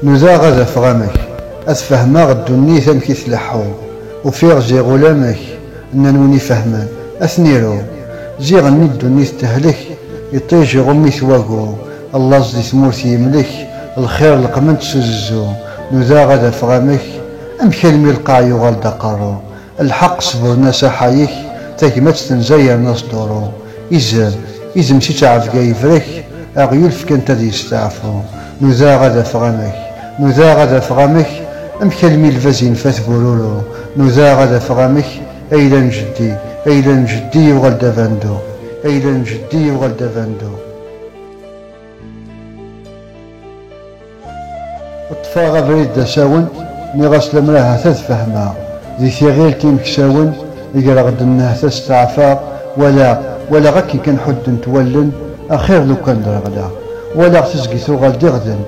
نوزا غادا فغامك أتفهما الدنيا ثمكي تلحو وفيغ زي غلامك أننوني فهمان أثنيرو زي غني الدنيا تهلك يطيج غمي ثواقو الله زدي ثمورتي يملك الخير القمن تسزو نوزا غادا فغامك أم كلمي القاع يغال دقارو الحق صبرنا ساحايك تاكمات تنزاير ناس دورو إذا مشيت عارف كيفرك أغيول فكان تدي يستعفو نوزا غادا فغامك نوزا غادا فغامك أم كلمي الفازين فات بولولو نوزا غادا فغامك أيلان جدي وغال دافاندو أيلان جدي وغال دافاندو الطفا غابريد دا ساون نغاس لمراها تتفهمها ذي ثغير كيم كساون يقرا غدناه تستعفى ولا غكي كان حد نتولن أخير لو كان درغلا ولا تسقي ثوغال دغدن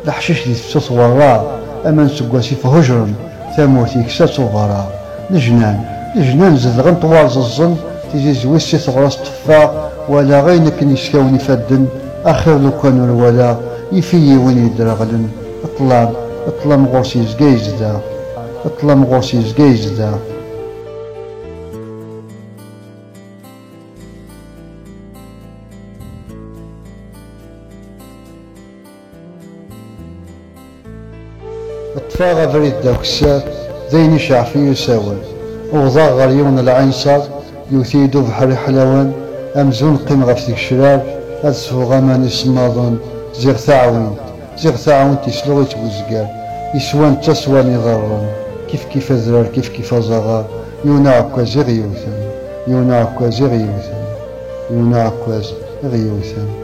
لحشيش دي تفصص وراه أما نسقاسي فهجرا ثاموتي كسا صغرا لجنان زدغن طوال ززن تيجي زويسي ثغراس طفا ولا غير نكن يسكاوني فدن أخير لو كان ولا يفيي وين يدرغلن اطلام غوصي زقايز دا اطلام غوصي زقايز دا الطفا غفريد داك السات ذيني شعفي يساون وغضا غريون العنصر يثيدو بحر حلوان أمزون قيم غفتك شرار أدسو غمان يسماضون زيغ ثاعوين تسلو يتوزقار يسوان تسوان يضرون كيف أزرار كيف أزغار يونا عكاز غيوثن